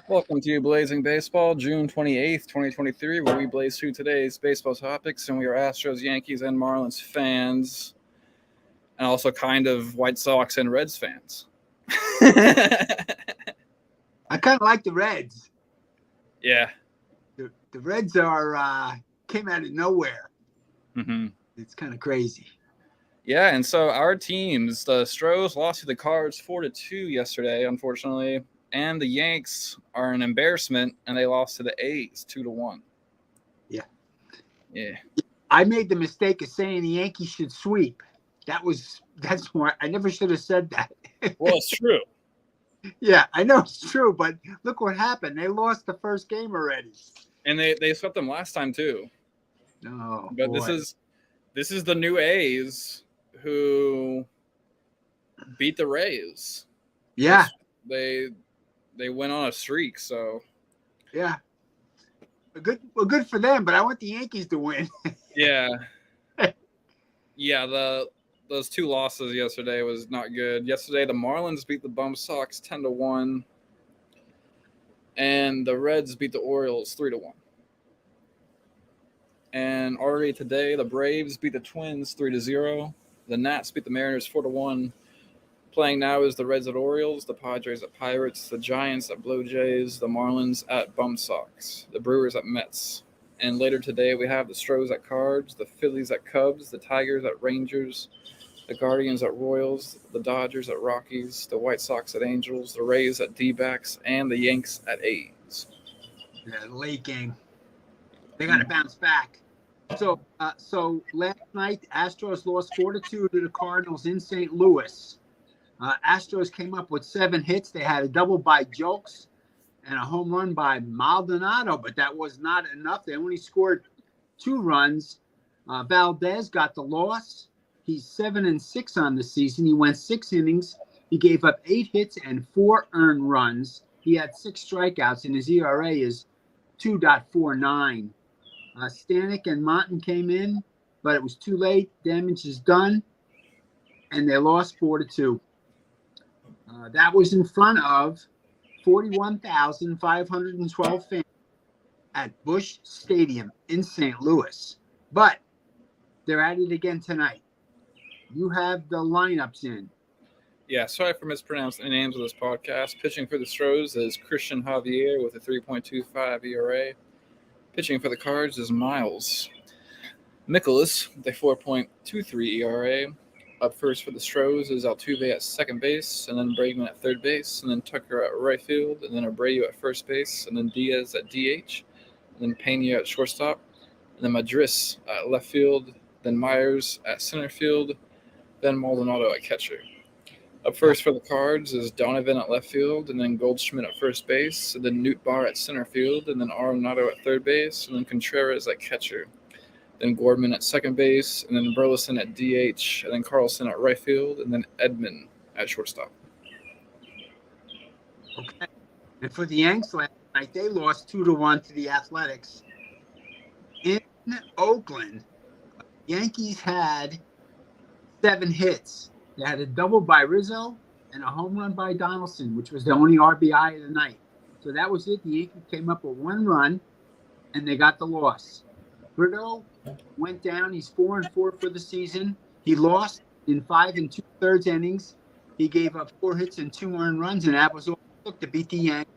Welcome to Blazing Baseball, June 28th, 2023, where we blaze through today's baseball topics, and we are Astros, Yankees, and Marlins fans, and also kind of White Sox and Reds fans. I kind of like the Reds. Yeah. The Reds came out of nowhere. Mm-hmm. It's kind of crazy. Yeah, and so our teams, the Astros lost to the Cards 4-2 yesterday, unfortunately, and the Yanks are an embarrassment, and they lost to the A's 2-1. Yeah. Yeah. I made the mistake of saying the Yankees should sweep. That's why I never should have said that. Well, it's true. Yeah, I know it's true, but look what happened. They lost the first game already. And they swept them last time too. Oh, but boy. This is the new A's who beat the Rays. Yeah. They went on a streak, so yeah. Good for them, but I want the Yankees to win. yeah. Yeah, those two losses yesterday was not good. Yesterday the Marlins beat the Bum Sox 10-1. And the Reds beat the Orioles 3-1. And already today, the Braves beat the Twins 3-0. The Nats beat the Mariners 4-1. Playing now is the Reds at Orioles, the Padres at Pirates, the Giants at Blue Jays, the Marlins at Bum Sox, the Brewers at Mets. And later today, we have the Astros at Cards, the Phillies at Cubs, the Tigers at Rangers, the Guardians at Royals, the Dodgers at Rockies, the White Sox at Angels, the Rays at D-backs, and the Yanks at A's. Yeah, the late game. They got to bounce back. So last night, the Astros lost 4-2 to the Cardinals in St. Louis. Astros came up with 7 hits. They had a double by Jokes and a home run by Maldonado, but that was not enough. They only scored 2 runs. Valdez got the loss. He's 7-6 on the season. He went 6 innings. He gave up 8 hits and 4 earned runs. He had 6 strikeouts, and his ERA is 2.49. Stanek and Monton came in, but it was too late. Damage is done, and they lost 4-2. That was in front of 41,512 fans at Busch Stadium in St. Louis. But they're at it again tonight. You have the lineups in. Yeah, sorry for mispronouncing the names of this podcast. Pitching for the Astros is Christian Javier with a 3.25 ERA. Pitching for the Cards is Miles Nicholas with a 4.23 ERA. Up first for the Astros is Altuve at second base, and then Bregman at third base, and then Tucker at right field, and then Abreu at first base, and then Diaz at DH, and then Pena at shortstop, and then Madris at left field, then Myers at center field, then Maldonado at catcher. Up first for the Cards is Donovan at left field, and then Goldschmidt at first base, and then Newt Barr at center field, and then Arenado at third base, and then Contreras at catcher. Then Gordman at second base, and then Burleson at DH, and then Carlson at right field, and then Edman at shortstop. Okay. And for the Yanks last night, they lost 2-1 to the Athletics. In Oakland, Yankees had 7 hits. They had a double by Rizzo and a home run by Donaldson, which was the only RBI of the night. So that was it. The Yankees came up with 1 run, and they got the loss. Brito went down. He's 4-4 for the season. He lost in 5 2/3 innings. He gave up 4 hits and 2 earned runs, and that was all it took to beat the Yankees,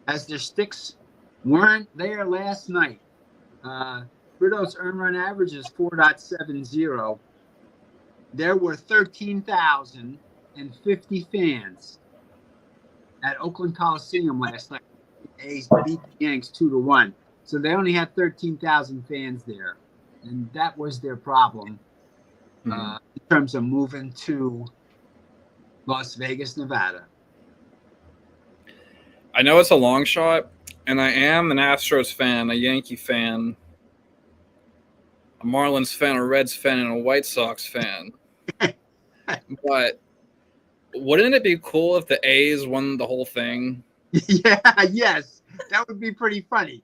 as their sticks weren't there last night. Brito's earned run average is 4.70. There were 13,050 fans at Oakland Coliseum last night. The A's beat the Yanks 2-1. So they only had 13,000 fans there. And that was their problem in terms of moving to Las Vegas, Nevada. I know it's a long shot, and I am an Astros fan, a Yankee fan, a Marlins fan, a Reds fan, and a White Sox fan. But wouldn't it be cool if the A's won the whole thing? Yeah, yes. That would be pretty funny,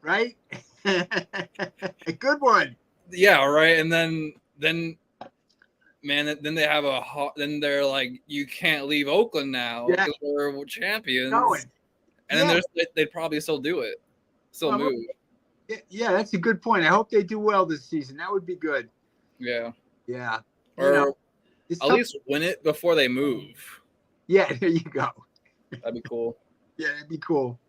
right? A good one. Yeah, right. And then man, then they have then they're like, you can't leave Oakland now because we're champions. And then they'd probably still do it, move. Yeah, that's a good point. I hope they do well this season. That would be good. Yeah. Yeah. Or at least win it before they move. Yeah, there you go. That'd be cool. Yeah, that'd be cool.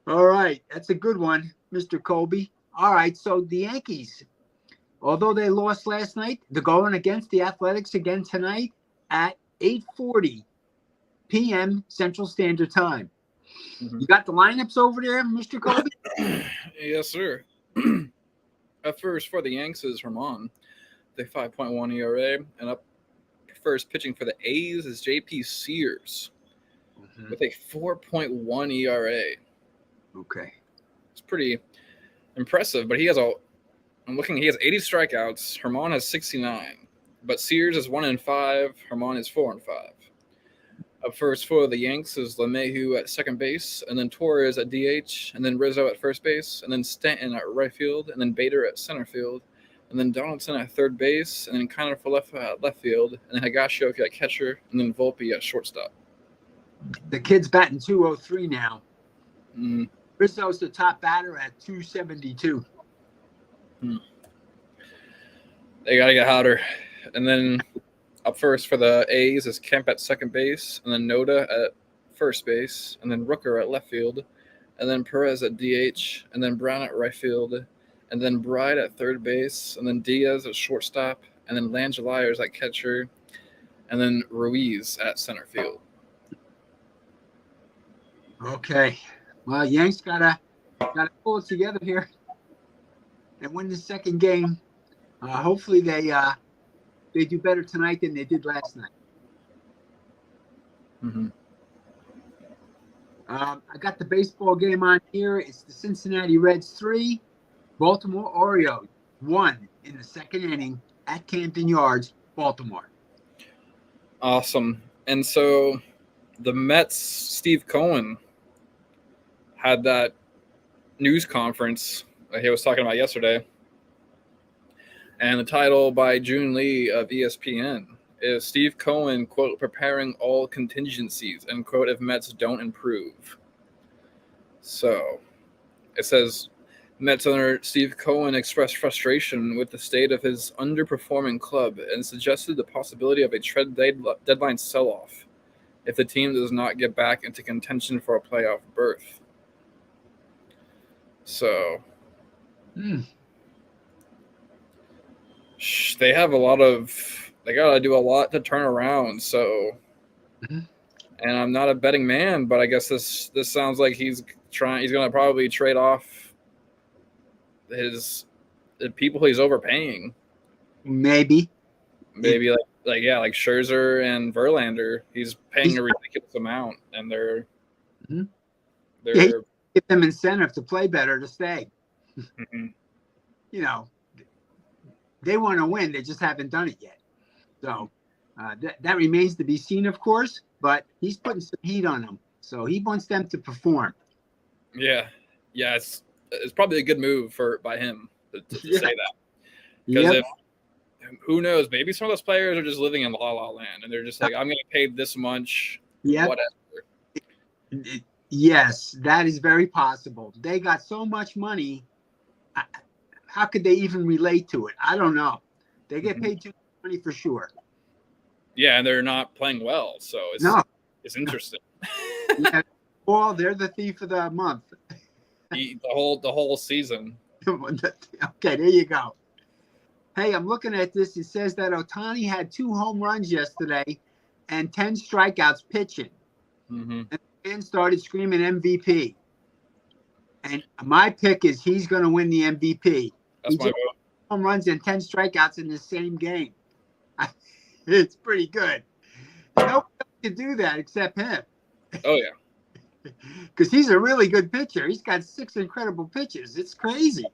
All right. That's a good one, Mr. Colby. All right. So the Yankees, although they lost last night, they're going against the Athletics again tonight at 8:40 p.m. Central Standard Time. You got the lineups over there, Mr. Colby? Yes, sir. At first, for the Yanks is Herman, the 5.1 ERA, and up first pitching for the A's is J.P. Sears with a 4.1 ERA. Okay, it's pretty impressive. But he has he has 80 strikeouts. Herman has 69, but Sears is 1-5. Herman is 4-5. Up first for the Yanks is LeMahieu at second base, and then Torres at DH, and then Rizzo at first base, and then Stanton at right field, and then Bader at center field, and then Donaldson at third base, and then Connor for left field, and then Higashioka at catcher, and then Volpe at shortstop. The kid's batting 203 now. Rizzo's the top batter at 272. They got to get hotter. And then up first for the A's is Kemp at second base, and then Noda at first base, and then Rooker at left field, and then Perez at DH, and then Brown at right field, and then Bride at third base, and then Diaz at shortstop, and then Langeliers at catcher, and then Ruiz at center field. Okay. Well, Yanks gotta pull it together here and win the second game. Hopefully they do better tonight than they did last night. I got the baseball game on here. It's the Cincinnati Reds 3, Baltimore Orioles 1 in the second inning at Camden Yards, Baltimore. Awesome. And so the Mets, Steve Cohen, had that news conference that he was talking about yesterday. And the title by June Lee of ESPN is Steve Cohen, quote, preparing all contingencies, end quote, if Mets don't improve. So it says Mets owner Steve Cohen expressed frustration with the state of his underperforming club and suggested the possibility of a trade deadline sell-off if the team does not get back into contention for a playoff berth. So they have they got to do a lot to turn around. So, and I'm not a betting man, but I guess this sounds like he's going to probably trade off the people he's overpaying. Maybe like Scherzer and Verlander. He's paying a ridiculous amount, and they're give them incentive to play better to stay. They want to win. They just haven't done it yet. So that remains to be seen, of course, but he's putting some heat on them. So he wants them to perform. Yeah. It's probably a good move by him to say that. Because who knows, maybe some of those players are just living in La La Land, and they're just like, I'm going to pay this much, whatever. Yes, that is very possible. They got so much money. How could they even relate to it? I don't know. They get paid too much money for sure. Yeah, and they're not playing well, so it's interesting. Well, they're the thief of the month. the whole season. Okay, there you go. Hey, I'm looking at this. It says that Ohtani had 2 home runs yesterday and 10 strikeouts pitching. And fans started screaming MVP. And my pick is he's going to win the MVP. That's my vote. Home runs and 10 strikeouts in the same game. It's pretty good. Nobody can do that except him. Oh, yeah. Because he's a really good pitcher. He's got 6 incredible pitches. It's crazy.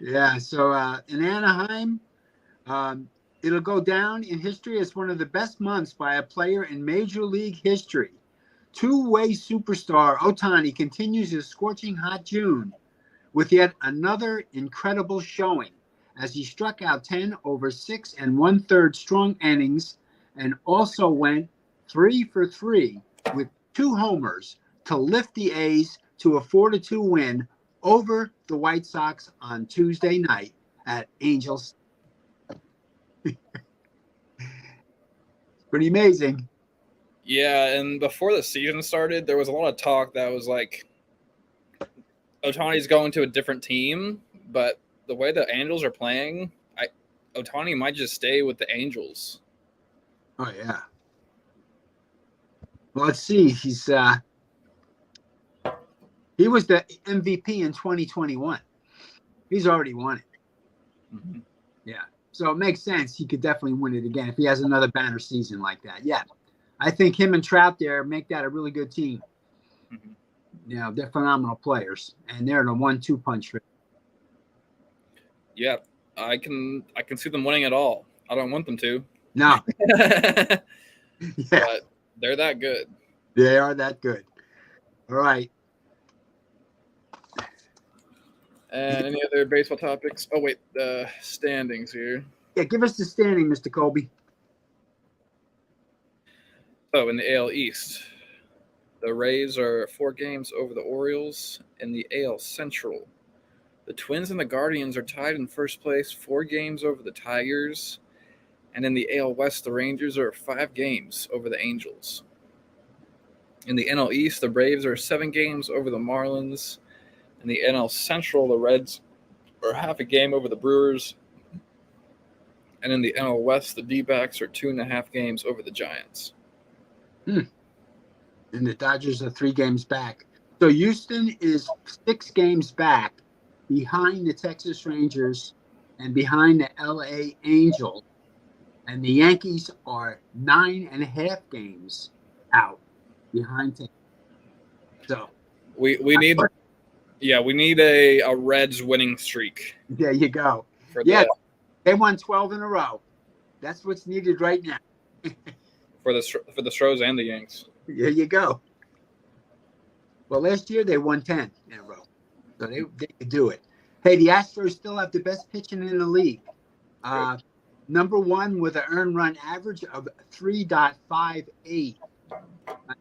Yeah, so in Anaheim, it'll go down in history as one of the best months by a player in Major League history. Two-way superstar Ohtani continues his scorching hot June with yet another incredible showing as he struck out 10 over 6 1/3 strong innings and also went 3 for 3 with 2 homers to lift the A's to a 4-2 win over the White Sox on Tuesday night at Angels. Pretty amazing. Yeah, and before the season started, there was a lot of talk that was like Ohtani's going to a different team, but the way the Angels are playing, Ohtani might just stay with the Angels. Oh yeah. Well, let's see. He was the MVP in 2021. He's already won it. Mm-hmm. Yeah. So it makes sense. He could definitely win it again if he has another banner season like that. Yeah. I think him and Trout there make that a really good team. Mm-hmm. You know, they're phenomenal players, and they're the 1-2 punch. Yeah, I can see them winning it all. I don't want them to. No. Yeah. Yeah. But they're that good. They are that good. All right. And any other baseball topics? Oh, wait, the standings here. Yeah, give us the standing, Mr. Colby. Oh, in the AL East, the Rays are 4 games over the Orioles. In the AL Central, the Twins and the Guardians are tied in first place, 4 games over the Tigers. And in the AL West, the Rangers are 5 games over the Angels. In the NL East, the Braves are 7 games over the Marlins. In the NL Central, the Reds are half a game over the Brewers. And in the NL West, the D-backs are 2.5 games over the Giants. And the Dodgers are 3 games back. So Houston is 6 games back behind the Texas Rangers and behind the LA Angels. And the Yankees are 9.5 games out behind Texas. So we need a Reds winning streak. There you go. They won 12 in a row. That's what's needed right now. for the Astros and the Yanks. There you go. Well, last year they won 10 in a row, so they could do it. Hey, the Astros still have the best pitching in the league. Number 1 with an earned run average of 3.58.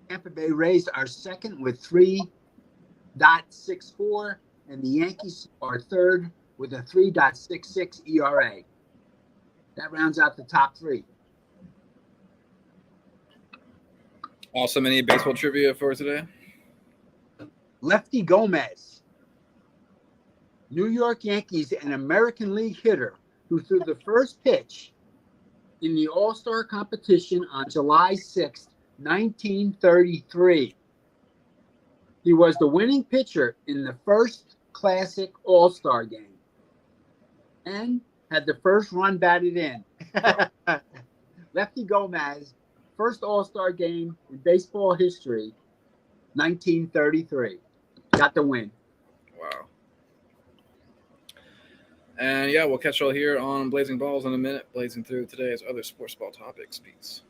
Tampa Bay Rays are second with 3.64, and the Yankees are third with a 3.66 ERA. That rounds out the top 3. Awesome. Any baseball trivia for today? Lefty Gomez, New York Yankees, an American League hitter who threw the first pitch in the All-Star competition on July 6, 1933. He was the winning pitcher in the first Classic All-Star game and had the first run batted in. Lefty Gomez, first All-Star game in baseball history, 1933. Got the win. Wow. And yeah, we'll catch you all here on Blazing Balls in a minute, blazing through today's other sports ball topics. Peace.